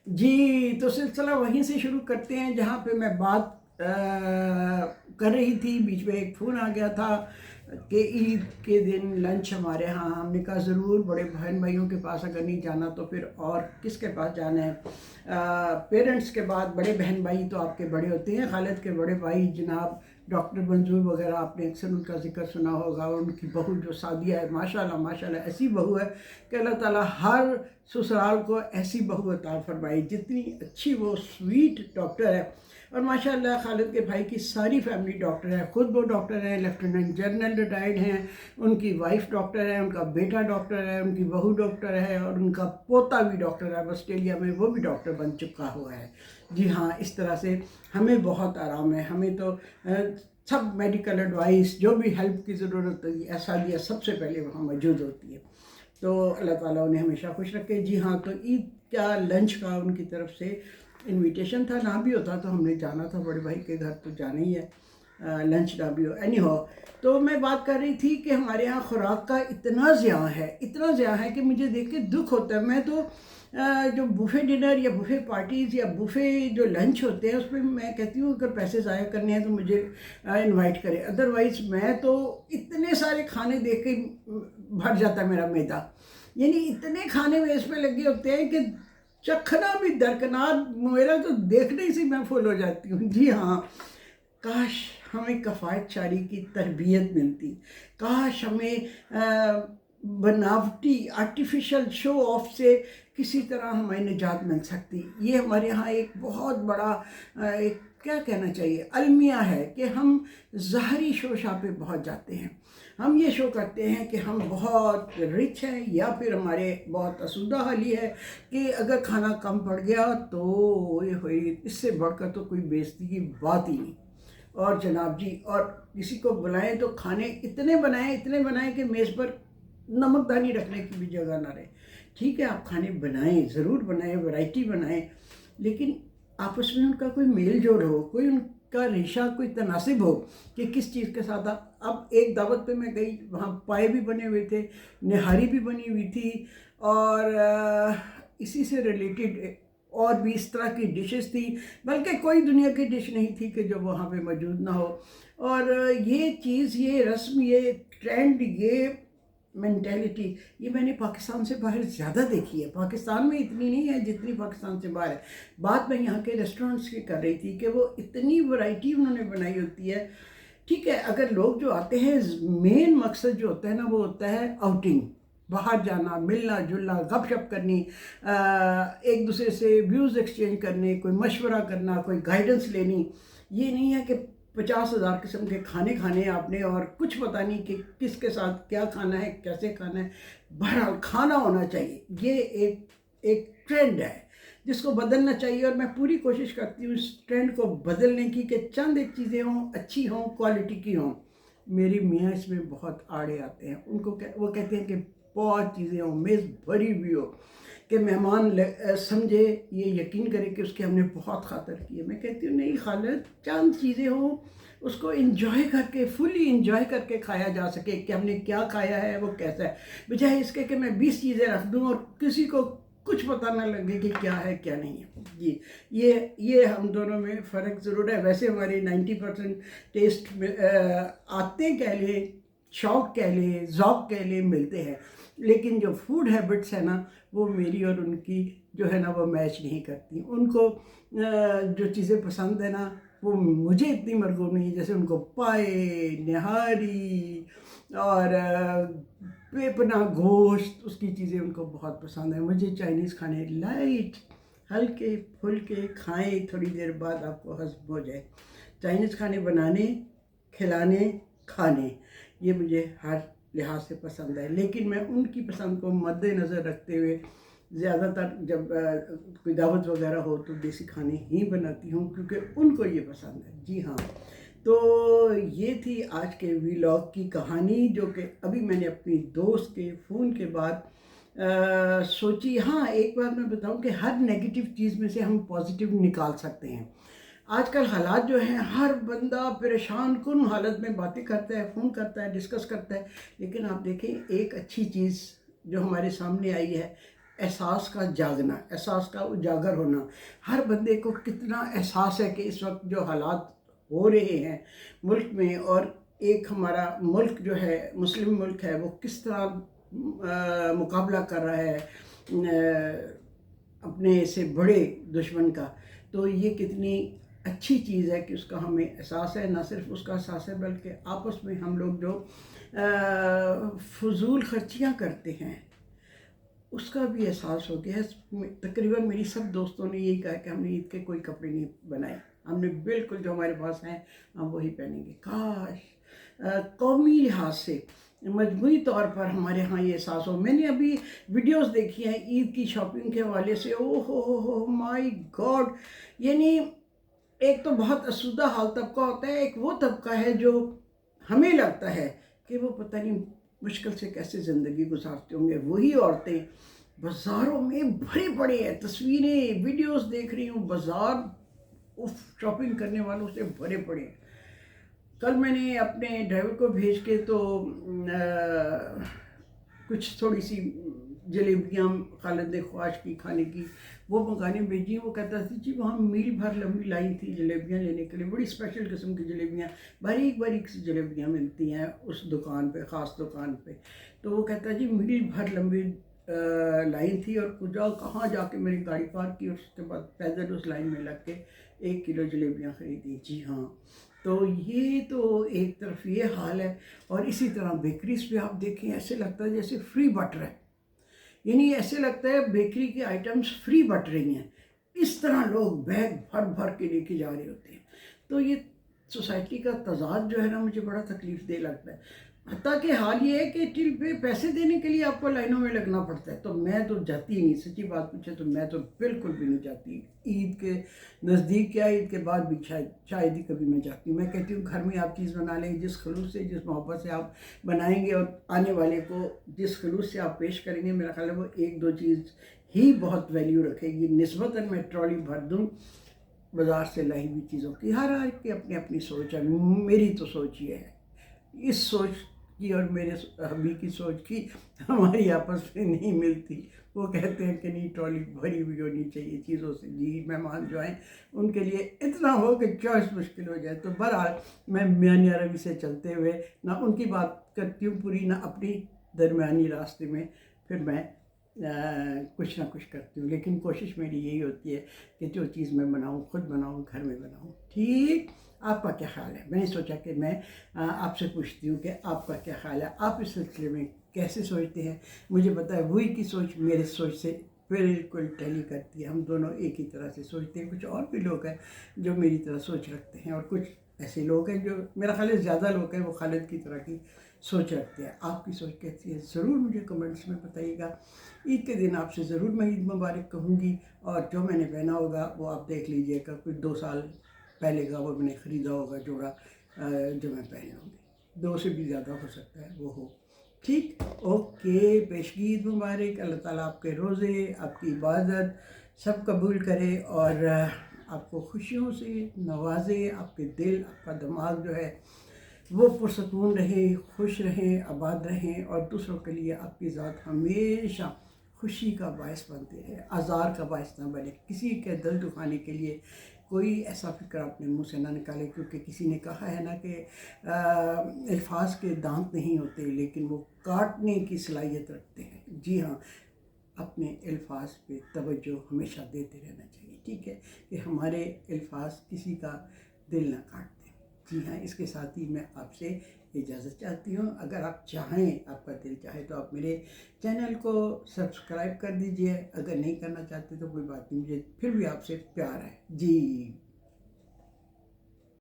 जी, तो सिलसिला वहीं से शुरू करते हैं जहाँ पे मैं बात कर रही थी। बीच में एक फ़ोन आ गया था कि ईद के दिन लंच हमारे यहाँ। हमने कहा ज़रूर, बड़े बहन भाइयों के पास अगर नहीं जाना तो फिर और किसके पास जाना है। पेरेंट्स के बाद बड़े बहन भाई तो आपके बड़े होते हैं। खालिद के बड़े भाई जनाब डॉक्टर मंजूर वगैरह, आपने अक्सर उनका जिक्र सुना होगा। और उनकी बहू जो सादिया है, माशाल्लाह माशाल्लाह ऐसी बहू है कि अल्लाह ताला हर ससुराल को ऐसी बहू अता फरमाए। जितनी अच्छी वो स्वीट डॉक्टर है। और माशाल्लाह खालिद के भाई की सारी फैमिली डॉक्टर है। ख़ुद वो डॉक्टर हैं, लेफ्टिनेंट जनरल रिटायर्ड हैं। उनकी वाइफ डॉक्टर है, उनका बेटा डॉक्टर है, उनकी बहू डॉक्टर है और उनका पोता भी डॉक्टर है। ऑस्ट्रेलिया में वो भी डॉक्टर बन चुका हुआ है। जी हाँ, इस तरह से हमें बहुत आराम है। हमें तो सब मेडिकल एडवाइस, जो भी हेल्प की ज़रूरत होती है, सादिया सबसे पहले वहाँ मौजूद होती है। तो अल्लाह ताला उन्हें हमेशा खुश रखे। जी हाँ, तो ईद का लंच का उनकी तरफ से इनविटेशन था। ना भी होता तो हमने जाना था, बड़े भाई के घर तो जाना ही है, लंच ना भी हो। एनी हो, तो मैं बात कर रही थी कि हमारे यहाँ खुराक का इतना ज़्यादा है, इतना ज़्यादा है कि मुझे देख के दुख होता है। मैं तो जो बुफ़े डिनर या बुफ़े पार्टीज़ या बुफ़े जो लंच होते हैं उसमें मैं कहती हूँ अगर पैसे ज़ाया करने हैं तो मुझे इनवाइट करें। अदरवाइज़ मैं तो इतने सारे खाने देख के भर जाता है मेरा मैदा। यानी इतने खाने में इसमें लगे होते हैं कि चखना भी दरकिनार, मेरा तो देखने से मैं फुल हो जाती हूँ। जी हाँ, काश हमें कफ़ायत शारी की तरबियत मिलती। काश हमें बनावटी आर्टिफिशियल शो ऑफ से किसी तरह हमें निजात मिल सकती। ये हमारे यहाँ एक बहुत बड़ा एक क्या कहना चाहिए अलमिया है कि हम ज़ाहरी शोशा पे बहुत जाते हैं। हम ये शो करते हैं कि हम बहुत रिच हैं, या फिर हमारे बहुत असुदा हाली है कि अगर खाना कम पड़ गया तो ये हुई, इससे बढ़कर तो कोई बेइज्जती की बात ही नहीं। और जनाब जी, और किसी को बुलाएं तो खाने इतने बनाएं कि मेज़ पर नमकदानी रखने की भी जगह ना रहे। ठीक है, आप खाने बनाएं, ज़रूर बनाएं, वैरायटी बनाएं, लेकिन आपस में उनका कोई मेल जोल हो, कोई उनका रेशा कोई तनासिब हो कि किस चीज़ के साथ अब एक दावत पे मैं गई, वहाँ पाए भी बने हुए थे, निहारी भी बनी हुई थी, और इसी से रिलेटेड और भी इस तरह की डिशेस थी। बल्कि कोई दुनिया की डिश नहीं थी कि जो वहाँ पे मौजूद ना हो। और ये चीज़, ये रस्म, ये ट्रेंड, ये मेंटेलिटी, ये मैंने पाकिस्तान से बाहर ज़्यादा देखी है। पाकिस्तान में इतनी नहीं है जितनी पाकिस्तान से बाहर है। बात मैं यहाँ के रेस्टोरेंट्स की कर रही थी कि वो इतनी वैरायटी उन्होंने बनाई होती है। ठीक है, अगर लोग जो आते हैं, मेन मकसद जो होता है ना, वो होता है आउटिंग, बाहर जाना, मिलना जुलना, गपशप करनी, एक दूसरे से व्यूज़ एक्सचेंज करने, कोई मशवरा करना, कोई गाइडेंस लेनी। ये नहीं है कि 50,000 किस्म के खाने खाने आपने और कुछ पता नहीं कि किसके साथ क्या खाना है, कैसे खाना है। बहरहाल खाना होना चाहिए। ये एक ट्रेंड है जिसको बदलना चाहिए, और मैं पूरी कोशिश करती हूँ इस ट्रेंड को बदलने की कि चंद एक चीज़ें हों, अच्छी हों, क्वालिटी की हों। मेरी मियाँ इसमें बहुत आड़े आते हैं। वो कहते हैं कि बहुत चीज़ें हों, मेज़ भरी हुई हो, कि मेहमान समझे, ये यकीन करे कि उसकी हमने बहुत खातर की है। मैं कहती हूँ नहीं खालिद, चंद चीज़ें हों, उसको इंजॉय करके, फुली इंजॉय करके खाया जा सके कि हमने क्या खाया है, वो कैसा है, बजाय इसके कि मैं 20 चीज़ें रख दूँ और किसी को कुछ पता ना लगे कि क्या है क्या नहीं है। जी, ये हम दोनों में फ़र्क ज़रूर है। वैसे हमारे 90% टेस्ट में आते कह लें, शौक़ कह लें, ज़ौक़ कह लें, मिलते हैं। लेकिन जो फूड हैबिट्स है ना, वो मेरी और उनकी जो है ना वो मैच नहीं करती। उनको जो चीज़ें पसंद है ना, वो मुझे इतनी मरगूब नहीं है। जैसे उनको पाए, निहारी और पेपना गोश्त, उसकी चीज़ें उनको बहुत पसंद है। मुझे चाइनीज़ खाने लाइट, हल्के फुल्के खाएं, थोड़ी देर बाद आपको हज़म हो जाए। चाइनीज़ खाने बनाने, खिलाने, खाने, ये मुझे हर लिहाज से पसंद है। लेकिन मैं उनकी पसंद को मद्देनज़र रखते हुए ज़्यादातर जब कोई दावत वगैरह हो तो देसी खाने ही बनाती हूँ, क्योंकि उनको ये पसंद है। जी हाँ, तो ये थी आज के व्लॉग की कहानी, जो कि अभी मैंने अपनी दोस्त के फ़ोन के बाद सोची। हाँ, एक बात मैं बताऊँ कि हर नेगेटिव चीज़ में से हम पॉजिटिव निकाल सकते हैं। आजकल हालात जो हैं, हर बंदा परेशान कुन हालत में बातें करता है, फ़ोन करता है, डिस्कस करता है। लेकिन आप देखें, एक अच्छी चीज़ जो हमारे सामने आई है, एहसास का जागना, एहसास का उजागर होना। हर बंदे को कितना एहसास है कि इस वक्त जो हालात हो रहे हैं मुल्क में, और एक हमारा मुल्क जो है मुस्लिम मुल्क है, वो किस तरह मुकाबला कर रहा है अपने से बड़े दुश्मन का। तो ये कितनी अच्छी चीज़ है कि उसका हमें एहसास है। ना सिर्फ उसका एहसास है बल्कि आपस में हम लोग जो फजूल खर्चियाँ करते हैं उसका भी एहसास हो गया है। तकरीबन मेरी सब दोस्तों ने यही कहा कि हमने ईद के कोई कपड़े नहीं बनाए, हमने बिल्कुल जो हमारे पास हैं हम वही पहनेंगे। काश कौमी लिहाज से मजमूई तौर पर हमारे यहाँ ये एहसास हो। मैंने अभी वीडियोस देखी हैं ईद की शॉपिंग के हवाले से, ओ हो माय गॉड। यानी एक तो बहुत असुदा हाल तबका होता है, एक वो तबका है जो हमें लगता है कि वो पता नहीं मुश्किल से कैसे ज़िंदगी गुजारते होंगे। वही औरतें बाज़ारों में भरे पड़े हैं, तस्वीरें वीडियोस देख रही हूँ, बाज़ार शॉपिंग करने वालों से भरे पड़े हैं। कल मैंने अपने ड्राइवर को भेज के तो कुछ थोड़ी सी जलेबियाँ खालिद ने ख्वाहिश की खाने की, वो मंगाने भेजी। वो कहता था जी वहाँ मील भर लंबी लाइन थी जलेबियाँ लेने के लिए, बड़ी स्पेशल किस्म की जलेबियाँ, बारीक बारीक सी जलेबियाँ मिलती हैं उस दुकान पे, ख़ास दुकान पे। तो वो कहता जी मील भर लंबी लाइन थी, और कुछ कहाँ जाके मेरी गाड़ी पार्क की, उसके बाद पैदल उस लाइन में लग के 1 किलो जलेबियाँ ख़रीदी। जी हाँ, तो ये तो एक तरफ ये हाल है। और इसी तरह बेकरीज पे आप देखें, ऐसे लगता है जैसे फ्री बट रहा है, यानी ऐसे लगता है बेकरी की आइटम्स फ्री बट रही हैं। इस तरह लोग बैग भर भर के लेके जा रहे होते हैं। तो ये सोसाइटी का तजाद जो है ना, मुझे बड़ा तकलीफ दे लगता है। हत्ता कि हाल ये है कि टिल पे पैसे देने के लिए आपको लाइनों में लगना पड़ता है। तो मैं तो जाती ही नहीं, सच्ची बात पूछे तो मैं तो बिल्कुल भी नहीं जाती। ईद के नज़दीक क्या, ईद के बाद भी शायद ही कभी मैं जाती हूँ। मैं कहती हूँ घर में आप चीज़ बना लें, जिस खलूस से, जिस मोहब्बत से आप बनाएंगे और आने वाले को जिस खलूस से आप पेश करेंगे, मेरा ख्याल है वो 1-2 चीज़ ही बहुत वैल्यू रखेगी। निस्बतन मैं ट्रॉली भर दूँ बाज़ार से लाई हुई चीज़ों की। हर की अपनी अपनी सोच है। मेरी तो सोच ये है, इस सोच की और मेरे हबी की सोच की हमारी आपस में नहीं मिलती। वो कहते हैं कि नहीं ट्रॉली भरी हुई होनी चाहिए चीज़ों से, जी मेहमान जो आएँ उनके लिए इतना हो कि चॉइस मुश्किल हो जाए। तो बहरहाल मैं मियाँ रवि से चलते हुए ना उनकी बात करती हूँ पूरी, ना अपनी दरमियानी रास्ते में फिर मैं कुछ ना कुछ करती हूँ। लेकिन कोशिश मेरी यही होती है कि जो चीज़ मैं बनाऊँ खुद बनाऊँ, घर में बनाऊँ। ठीक, आपका क्या ख्याल है? मैंने सोचा कि मैं आपसे पूछती हूँ कि आपका क्या ख्याल है, आप इस सिलसिले में कैसे सोचते हैं। मुझे पता है वही की सोच मेरे सोच से बिल्कुल टैली करती है, हम दोनों एक ही तरह से सोचते हैं। कुछ और भी लोग हैं जो मेरी तरह सोच रखते हैं, और कुछ ऐसे लोग हैं जो, मेरा ख्याल है ज़्यादा लोग हैं वो खालिद की तरह की सोच रखते हैं। आपकी सोच कैसी है ज़रूर मुझे कमेंट्स में बताइएगा। ईद के दिन आपसे ज़रूर मैं ईद मुबारक कहूँगी, और जो मैंने पहना होगा वो आप देख लीजिएगा, कुछ 2 साल पहले का वो मैंने ख़रीदा होगा जोड़ा जो मैं पहन लूँगी। 2 से भी ज़्यादा हो सकता है वो हो। ठीक, ओके, पेशगी ईद मुबारक। अल्लाह ताला आपके रोज़े, आपकी इबादत सब कबूल करे और आपको खुशियों से नवाजे। आपके दिल, आपका दिमाग जो है वो पुरसकून रहे, खुश रहें, आबाद रहें, और दूसरों के लिए आपकी ज़ात हमेशा खुशी का बायस बनते रहे, आज़ार का बायस ना बने। किसी के दिल दुखाने के लिए कोई ऐसा फ़िक्र अपने मुंह से ना निकाले, क्योंकि किसी ने कहा है ना कि अल्फाज के दांत नहीं होते लेकिन वो काटने की सलाहियत रखते हैं। जी हाँ, अपने अल्फाज पे तवज्जो हमेशा देते रहना चाहिए। ठीक है, कि हमारे अल्फाज किसी का दिल ना काट दें। जी हाँ, इसके साथ ही मैं आपसे इजाज़त चाहती हूँ। अगर आप चाहें, आपका दिल चाहे तो आप मेरे चैनल को सब्सक्राइब कर दीजिए। अगर नहीं करना चाहते तो कोई बात नहीं, मुझे फिर भी आपसे प्यार है जी।